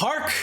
HARK,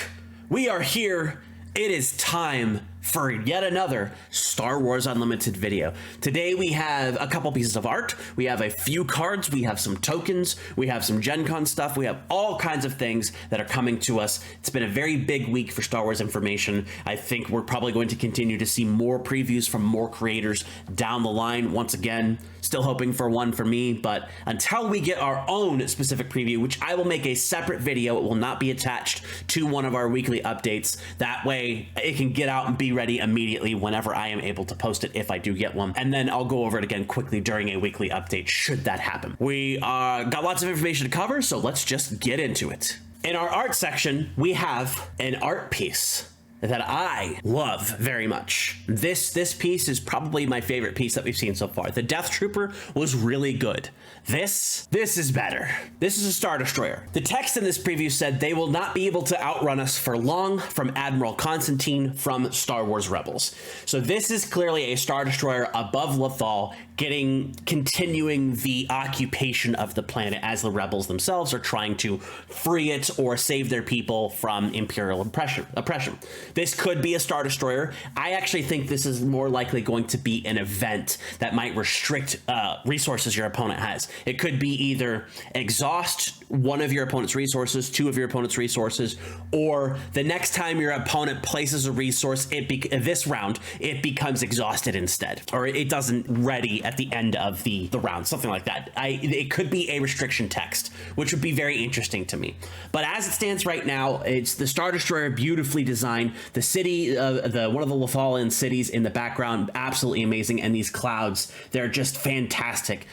we are here. It is time for yet another Star Wars Unlimited video. Today we have a couple pieces of art, we have a few cards, we have some tokens, we have some Gencon stuff, we have all kinds of things that are coming to us. It's been a very big week for Star Wars information. I think we're probably going to continue to see more previews from more creators down the line. Once again, still hoping for one for me, but until we get our own specific preview, which I will make a separate video, it will not be attached to one of our weekly updates. That way it can get out and be ready immediately whenever I am able to post it, if I do get one. And then I'll go over it again quickly during a weekly update should that happen. We got lots of information to cover, so let's just get into it. In our art section, we have an art piece that I love very much. This piece is probably my favorite piece that we've seen so far. The Death Trooper was really good. This is better. This is a Star Destroyer. The text in this preview said they will not be able to outrun us for long, from Admiral Constantine from Star Wars Rebels. So this is clearly a Star Destroyer above Lothal, continuing the occupation of the planet as the rebels themselves are trying to free it or save their people from Imperial oppression. This could be a Star Destroyer. I actually think this is more likely going to be an event that might restrict resources your opponent has. It could be either exhaust one of your opponent's resources, two of your opponent's resources, or the next time your opponent places a resource, this round, it becomes exhausted instead, or it doesn't ready at the end of the round, something like that. It could be a restriction text, which would be very interesting to me. But as it stands right now, it's the Star Destroyer, beautifully designed. The city, one of the Lothalan cities in the background, absolutely amazing. And these clouds, they're just fantastic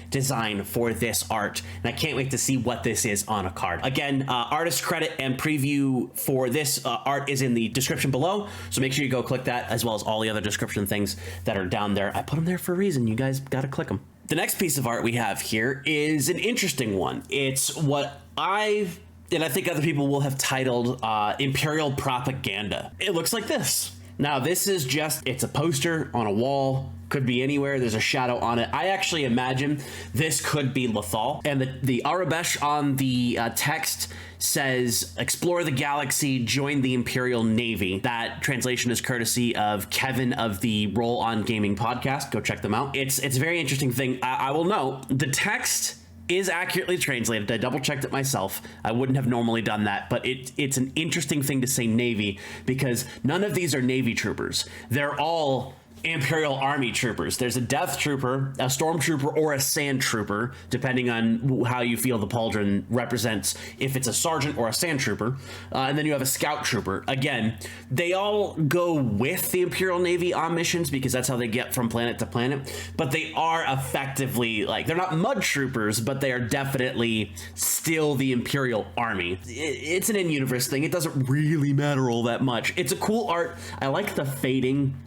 design for this art. And I can't wait to see what this is on a card. Again, artist credit and preview for this art is in the description below. So make sure you go click that, as well as all the other description things that are down there. I put them there for a reason. You guys got to click them. The next piece of art we have here is an interesting one. It's what and I think other people will have titled Imperial Propaganda. It looks like this. Now, this is it's a poster on a wall. Could be anywhere. There's a shadow on it. I actually imagine this could be Lothal. And the Arabesh on the text says, explore the galaxy, join the Imperial Navy. That translation is courtesy of Kevin of the Roll On Gaming podcast. Go check them out. It's a very interesting thing. I will note the text is accurately translated. I double checked it myself. I wouldn't have normally done that, but it's an interesting thing to say Navy, because none of these are Navy troopers. They're all Imperial Army troopers. There's a Death Trooper, a Stormtrooper, or a Sand Trooper, depending on how you feel the pauldron represents, if it's a Sergeant or a Sand Trooper. And then you have a Scout Trooper. Again, they all go with the Imperial Navy on missions, because that's how they get from planet to planet. But they are effectively, they're not Mud Troopers, but they are definitely still the Imperial Army. It's an in-universe thing. It doesn't really matter all that much. It's a cool art. I like the fading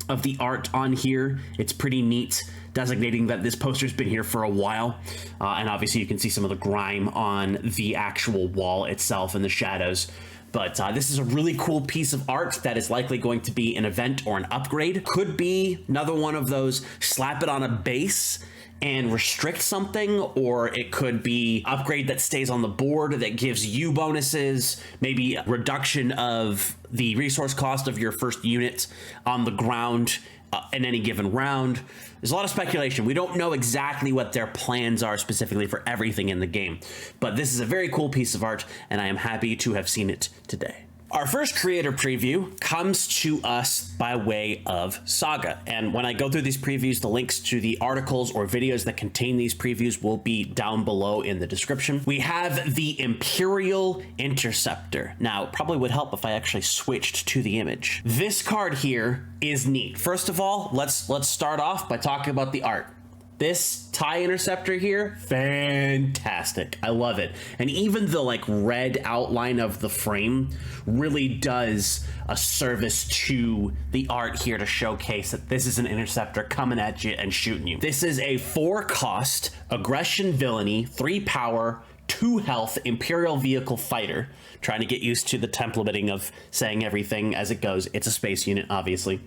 of the art on here. It's pretty neat, designating that this poster's been here for a while. And obviously you can see some of the grime on the actual wall itself and the shadows. But this is a really cool piece of art that is likely going to be an event or an upgrade. Could be another one of those slap it on a base and restrict something, or it could be upgrade that stays on the board that gives you bonuses, maybe a reduction of the resource cost of your first unit on the ground in any given round. There's a lot of speculation. We don't know exactly what their plans are specifically for everything in the game, but this is a very cool piece of art, and I am happy to have seen it today. Our first creator preview comes to us by way of Saga. And when I go through these previews, the links to the articles or videos that contain these previews will be down below in the description. We have the Imperial Interceptor. Now, it probably would help if I actually switched to the image. This card here is neat. First of all, let's start off by talking about the art. This TIE Interceptor here, fantastic. I love it. And even the red outline of the frame really does a service to the art here to showcase that this is an Interceptor coming at you and shooting you. This is a 4-cost aggression, villainy, 3 power, 2 health Imperial Vehicle Fighter. Trying to get used to the temp limiting of saying everything as it goes. It's a space unit, obviously.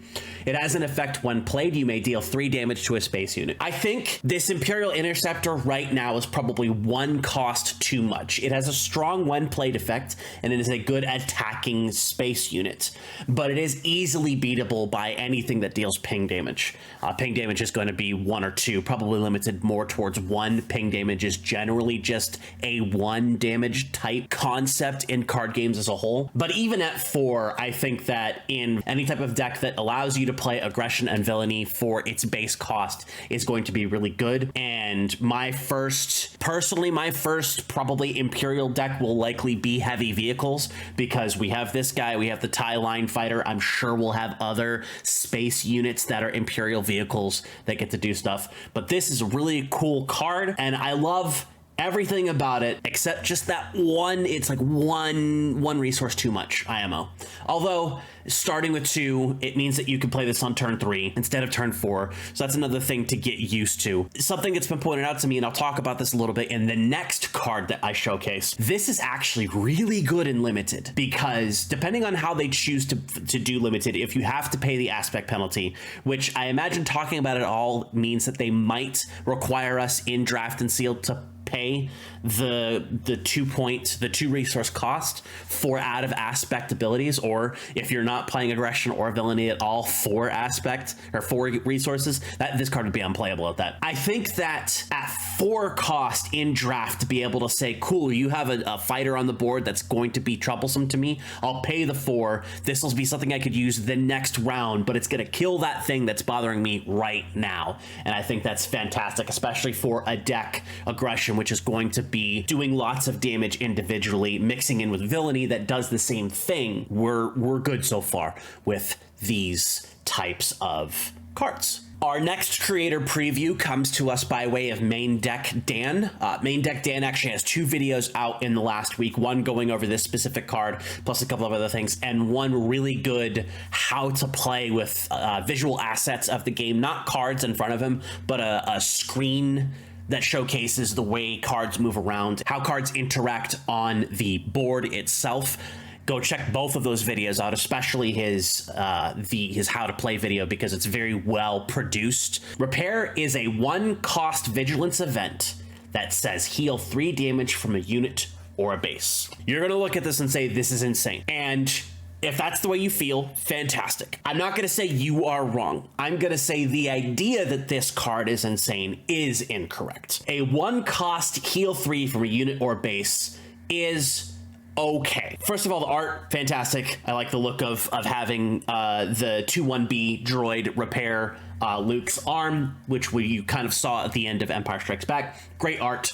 It has an effect when played. You may deal 3 damage to a space unit. I think this Imperial Interceptor right now is probably 1 cost too much. It has a strong when played effect, and it is a good attacking space unit, but it is easily beatable by anything that deals ping damage. Ping damage is going to be 1 or 2, probably limited more towards 1. Ping damage is generally just a 1 damage type concept in card games as a whole. But even at 4, I think that in any type of deck that allows you to play aggression and villainy for its base cost is going to be really good. And my first probably Imperial deck will likely be heavy vehicles, because we have this guy, we have the TIE line fighter. I'm sure we'll have other space units that are Imperial vehicles that get to do stuff. But this is a really cool card, and I love everything about it except just that one. It's like one resource too much IMO. Although starting with 2, it means that you can play this on turn 3 instead of turn 4. So that's another thing to get used to. Something that's been pointed out to me, and I'll talk about this a little bit in the next card that I showcase. This is actually really good in limited, because depending on how they choose to do limited, if you have to pay the aspect penalty, which I imagine talking about it all means that they might require us in draft and sealed to pay the 2 resource cost for out of aspect abilities, or if you're not playing aggression or villainy at all, 4 aspect or 4 resources, that this card would be unplayable at that. I think that at 4 cost in draft, to be able to say, cool, you have a fighter on the board that's going to be troublesome to me, I'll pay the 4. This will be something I could use the next round, but it's going to kill that thing that's bothering me right now. And I think that's fantastic, especially for a deck aggression, which is going to be doing lots of damage individually, mixing in with villainy that does the same thing. We're good so far with these types of cards. Our next creator preview comes to us by way of Maindeck Dan. Maindeck Dan actually has 2 videos out in the last week, one going over this specific card, plus a couple of other things, and one really good how to play with visual assets of the game, not cards in front of him, but a screen that showcases the way cards move around, how cards interact on the board itself. Go check both of those videos out, especially his how to play video, because it's very well produced. Repair is a 1 cost vigilance event that says heal 3 damage from a unit or a base. You're gonna look at this and say, this is insane. And if that's the way you feel, fantastic. I'm not going to say you are wrong. I'm going to say the idea that this card is insane is incorrect. A 1 cost heal 3 from a unit or base is okay. First of all, the art, fantastic. I like the look of having the 2-1B droid repair Luke's arm, which you kind of saw at the end of Empire Strikes Back. Great art.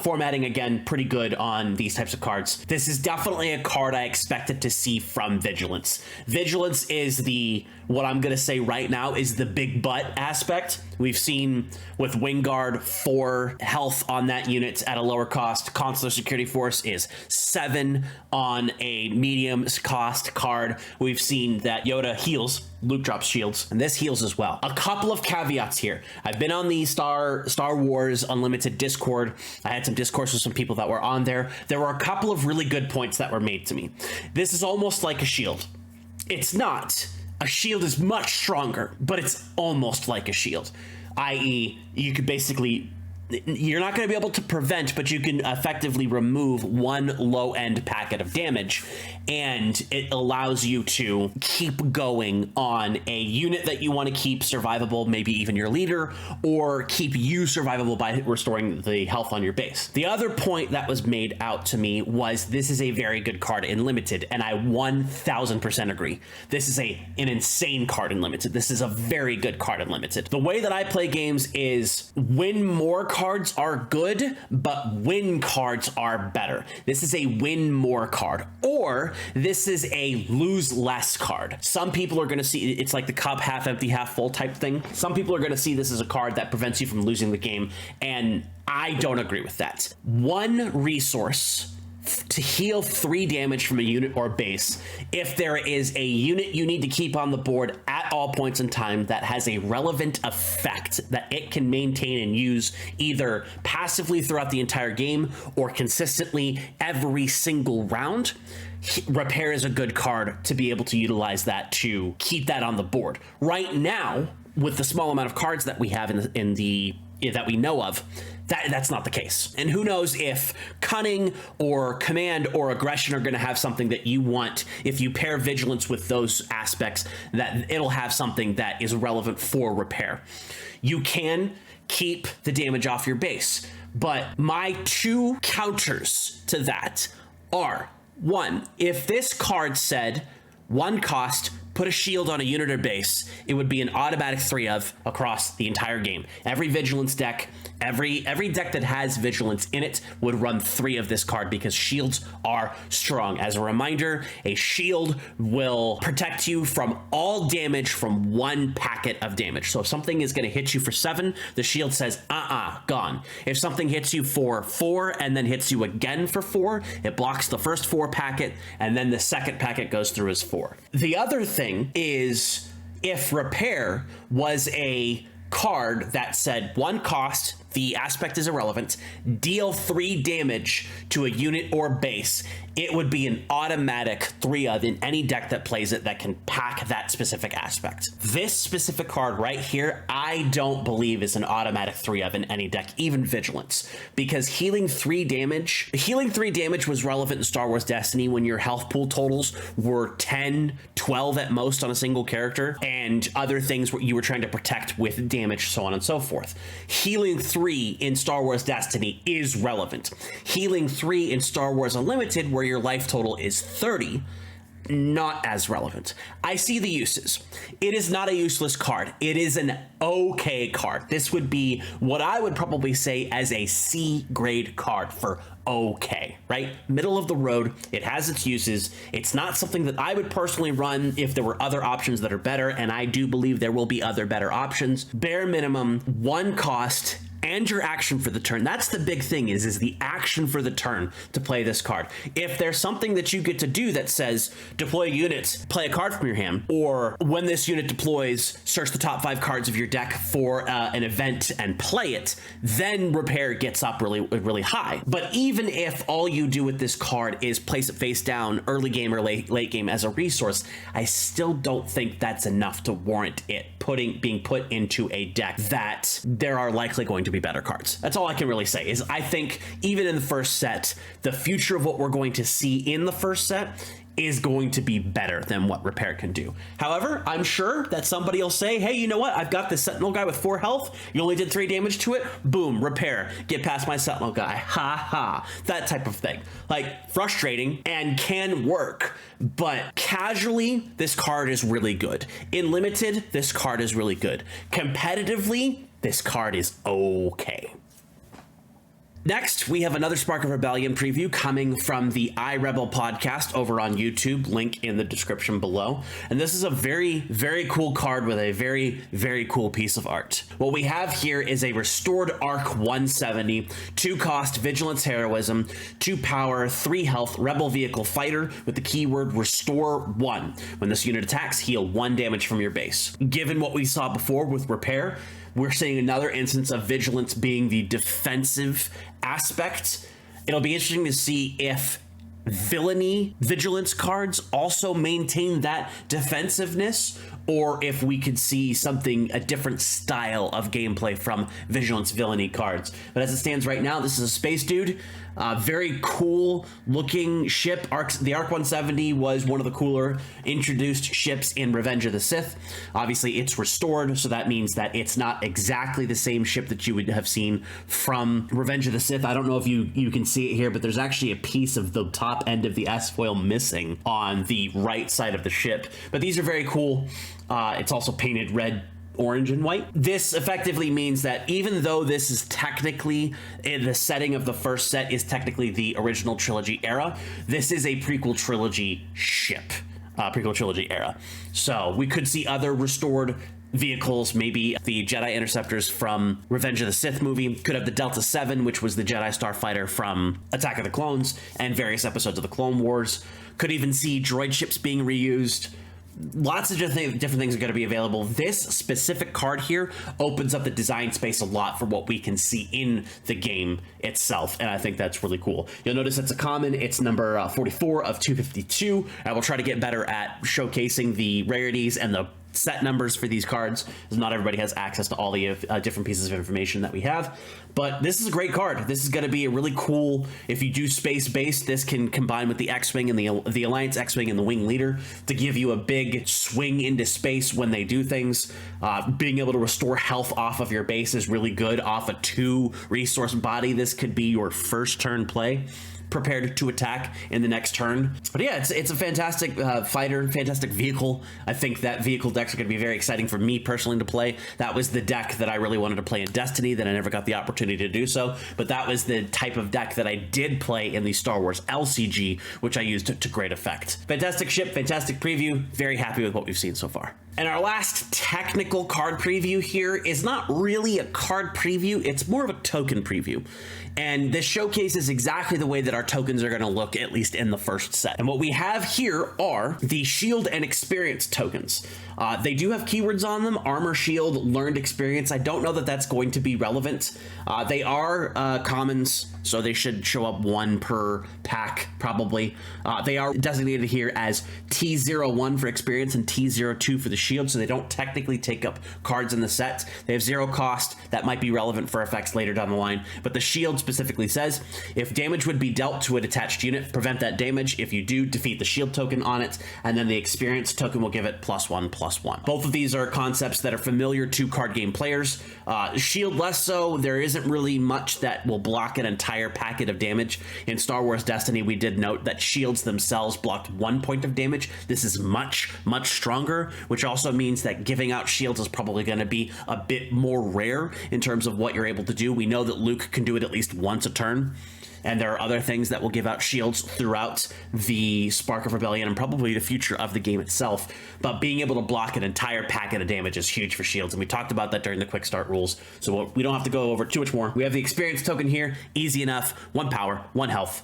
Formatting, again, pretty good on these types of cards. This is definitely a card I expected to see from Vigilance. Vigilance is what I'm going to say right now is the big butt aspect. We've seen with Wingguard 4 health on that unit at a lower cost. Consular Security Force is 7 on a medium cost card. We've seen that Yoda heals, Luke drops shields, and this heals as well. A couple of caveats here. I've been on the Star Wars Unlimited Discord. I had some discourse with some people that were on there. There were a couple of really good points that were made to me. This is almost like a shield. It's not. A shield is much stronger, but it's almost like a shield. I.e., you could basically... You're not going to be able to prevent, but you can effectively remove 1 low-end packet of damage, and it allows you to keep going on a unit that you want to keep survivable, maybe even your leader, or keep you survivable by restoring the health on your base. The other point that was made out to me was this is a very good card in Limited, and I 1000% agree. This is an insane card in Limited. This is a very good card in Limited. The way that I play games is win more cards are good, but win cards are better. This is a win more card, or this is a lose less card. Some people are going to see it's like the cup half empty, half full type thing. Some people are going to see this as a card that prevents you from losing the game, and I don't agree with that. 1 resource to heal 3 damage from a unit or base if there is a unit you need to keep on the board at all points in time that has a relevant effect that it can maintain and use either passively throughout the entire game or consistently every single round. Repair is a good card to be able to utilize that to keep that on the board. Right now, with the small amount of cards that we have that we know of, that's not the case. And who knows if Cunning or Command or Aggression are going to have something that you want. If you pair Vigilance with those aspects, that it'll have something that is relevant for Repair. You can keep the damage off your base, but my 2 counters to that are, 1, if this card said 1 cost, put a shield on a unit or base, it would be an automatic 3 of across the entire game. Every Vigilance deck, every deck that has Vigilance in it would run 3 of this card because shields are strong. As a reminder, a shield will protect you from all damage from 1 packet of damage. So if something is going to hit you for 7, the shield says, gone. If something hits you for 4 and then hits you again for 4, it blocks the first 4 packet, and then the second packet goes through as 4. The other thing is if Repair was a card that said 1 cost, the aspect is irrelevant, deal 3 damage to a unit or base, it would be an automatic 3 of in any deck that plays it that can pack that specific aspect. This specific card right here, I don't believe is an automatic 3 of in any deck, even Vigilance, because healing 3 damage was relevant in Star Wars Destiny when your health pool totals were 10, 12 at most on a single character, and other things where you were trying to protect with damage, so on and so forth. Healing 3 in Star Wars Destiny is relevant. Healing 3 in Star Wars Unlimited, where your life total is 30, not as relevant. I see the uses. It is not a useless card. It is an okay card. This would be what I would probably say as a C grade card for okay, right? Middle of the road. It has its uses. It's not something that I would personally run if there were other options that are better, and I do believe there will be other better options. Bare minimum, 1 cost, and your action for the turn. That's the big thing is the action for the turn to play this card. If there's something that you get to do that says deploy units, play a card from your hand, or when this unit deploys, search the top 5 cards of your deck for an event and play it, then Repair gets up really, really high. But even if all you do with this card is place it face down early game or late game as a resource, I still don't think that's enough to warrant it being put into a deck that there are likely going to be better cards. That's all I can really say is I think even in the first set, the future of what we're going to see in the first set is going to be better than what Repair can do. However, I'm sure that somebody will say, hey, you know what? I've got this Sentinel guy with 4 health. You only did 3 damage to it. Boom, Repair. Get past my Sentinel guy. Ha ha. That type of thing. Like, frustrating and can work, but casually, this card is really good. In Limited, this card is really good. Competitively, this card is okay. Next, we have another Spark of Rebellion preview coming from the iRebel podcast over on YouTube, link in the description below. And this is a very, very cool card with a very, very cool piece of art. What we have here is a restored ARC 170, 2 cost, Vigilance Heroism, 2 power, 3 health, Rebel Vehicle Fighter with the keyword Restore 1. When this unit attacks, heal 1 damage from your base. Given what we saw before with Repair, we're seeing another instance of Vigilance being the defensive aspect. It'll be interesting to see if villainy Vigilance cards also maintain that defensiveness, or if we could see a different style of gameplay from Vigilance villainy cards. But as it stands right now, this is a space dude. Very cool looking ship. The ARC 170 was one of the cooler introduced ships in Revenge of the Sith. Obviously, it's restored, so that means that it's not exactly the same ship that you would have seen from Revenge of the Sith. I don't know if you can see it here, but there's actually a piece of the top end of the S-foil missing on the right side of the ship. But these are very cool. It's also painted red, orange, and white. This effectively means that even though this is technically in the setting of the first set is technically the original trilogy era, this is a prequel trilogy ship, prequel trilogy era. So we could see other restored vehicles, maybe the Jedi Interceptors from Revenge of the Sith movie, could have the Delta 7, which was the Jedi Starfighter from Attack of the Clones and various episodes of the Clone Wars. Could even see droid ships being reused. Lots of different things are going to be available. This specific card here opens up the design space a lot for what we can see in the game itself, and I think that's really cool. You'll notice it's a common. It's number 44 of 252. I will try to get better at showcasing the rarities and the set numbers for these cards, because not everybody has access to all the different pieces of information that we have. But this is a great card. This is going to be a really cool, if you do space based, this can combine with the X-Wing and the Alliance X-Wing and the Wing Leader to give you a big swing into space when they do things. Being able to restore health off of your base is really good. Off a 2 resource body, this could be your first turn play, prepared to attack in the next turn. But yeah, it's a fantastic fighter, fantastic vehicle. I think that vehicle decks are going to be very exciting for me personally to play. That was the deck that I really wanted to play in Destiny, that I never got the opportunity to do so, but that was the type of deck that I did play in the Star Wars LCG, which I used to great effect. Fantastic ship, fantastic preview. Very happy with what we've seen so far. And our last technical card preview here is not really a card preview, it's more of a token preview. And this showcases exactly the way that our tokens are going to look, at least in the first set. And what we have here are the shield and experience tokens. They do have keywords on them: armor, shield, learned experience. I don't know that that's going to be relevant. They are commons, so they should show up 1 per pack, probably. They are designated here as T01 for experience and T02 for the shield, so they don't technically take up cards in the set. They have 0 cost. That might be relevant for effects later down the line, but the shield specifically says if damage would be dealt to an attached unit, prevent that damage. If you do, defeat the shield token on it, and then the experience token will give it +1/+1. Both of these are concepts that are familiar to card game players. Shield less so. There isn't really much that will block an entire packet of damage. In Star Wars Destiny, we did note that shields themselves blocked 1 point of damage. This is much stronger, which also means that giving out shields is probably going to be a bit more rare in terms of what you're able to do. We know that Luke can do it at least once a turn, and there are other things that will give out shields throughout the Spark of Rebellion and probably the future of the game itself. But being able to block an entire packet of damage is huge for shields, and we talked about that during the quick start rules, so we don't have to go over too much more. We have the experience token here, easy enough: 1 power, 1 health,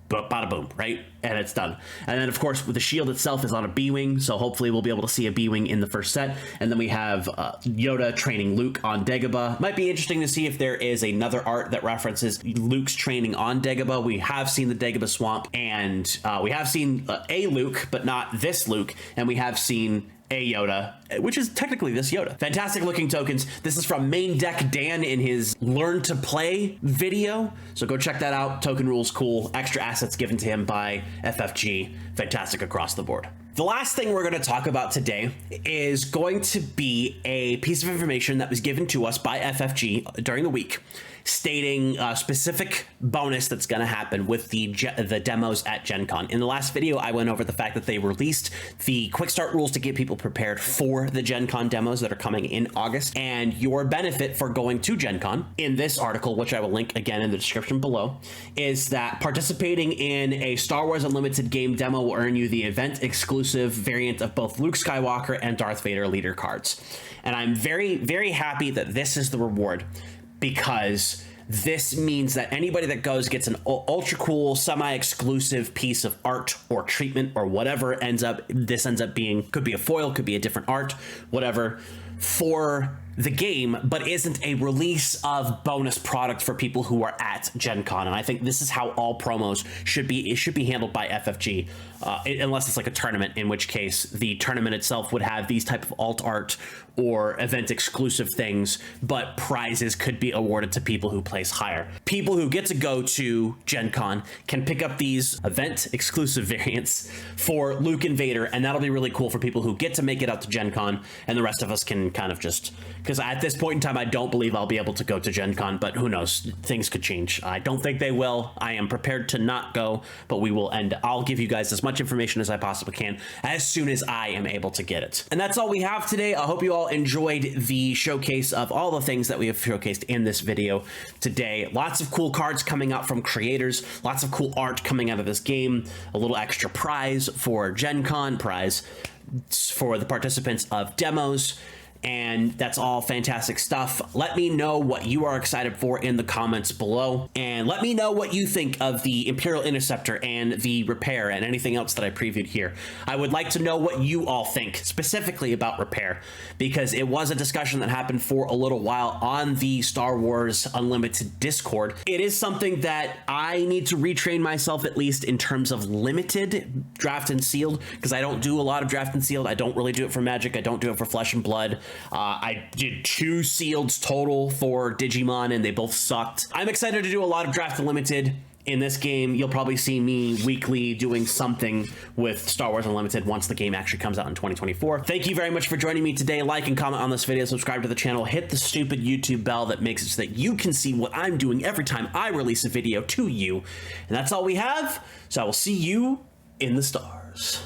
but bada boom, right? And it's done. And then, of course, with the shield itself is on a B-Wing, so hopefully we'll be able to see a B-Wing in the first set. And then we have Yoda training Luke on Dagobah. Might be interesting to see if there is another art that references Luke's training on Dagobah. We have seen the Dagobah Swamp, and we have seen a Luke, but not this Luke, and we have seen a Yoda, which is technically this Yoda. Fantastic looking tokens. This is from Maindeck Dan in his Learn to Play video, so go check that out. Token rules, cool. Extra assets given to him by FFG. Fantastic across the board. The last thing we're going to talk about today is going to be a piece of information that was given to us by FFG during the week, stating a specific bonus that's going to happen with the demos at Gencon. In the last video, I went over the fact that they released the quick start rules to get people prepared for the Gencon demos that are coming in August, and your benefit for going to Gencon in this article, which I will link again in the description below, is that participating in a Star Wars Unlimited game demo will earn you the event exclusive variant of both Luke Skywalker and Darth Vader leader cards. And I'm very happy that this is the reward, because this means that anybody that goes gets an ultra cool semi-exclusive piece of art or treatment or whatever ends up being, could be a foil, could be a different art, whatever, for the game, but isn't a release of bonus product for people who are at Gen Con. And I think this is how all promos should be. It should be handled by FFG, unless it's like a tournament, in which case the tournament itself would have these type of alt art or event exclusive things, but prizes could be awarded to people who place higher. People who get to go to Gen Con can pick up these event exclusive variants for Luke and Vader, and that'll be really cool for people who get to make it out to Gen Con, and the rest of us can kind of just, because at this point in time, I don't believe I'll be able to go to Gen Con, but who knows, things could change. I don't think they will. I am prepared to not go, but we will, and I'll give you guys as much information as I possibly can as soon as I am able to get it. And that's all we have today. I hope you all enjoyed the showcase of all the things that we have showcased in this video today. Lots of cool cards coming out from creators, lots of cool art coming out of this game, a little extra prize for Gen Con, prize for the participants of demos. and that's all fantastic stuff. Let me know what you are excited for in the comments below, and let me know what you think of the Imperial Interceptor and the Repair and anything else that I previewed here. I would like to know what you all think specifically about Repair, because it was a discussion that happened for a little while on the Star Wars Unlimited Discord. It is something that I need to retrain myself, at least in terms of limited draft and sealed, because I don't do a lot of draft and sealed. I don't really do it for Magic. I don't do it for Flesh and Blood. I did 2 sealeds total for Digimon, and they both sucked. I'm excited to do a lot of draft and limited. In this game, you'll probably see me weekly doing something with Star Wars Unlimited once the game actually comes out in 2024. Thank you very much for joining me today. Like and comment on this video, subscribe to the channel, hit the stupid YouTube bell that makes it so that you can see what I'm doing every time I release a video to you. And that's all we have, so I will see you in the stars.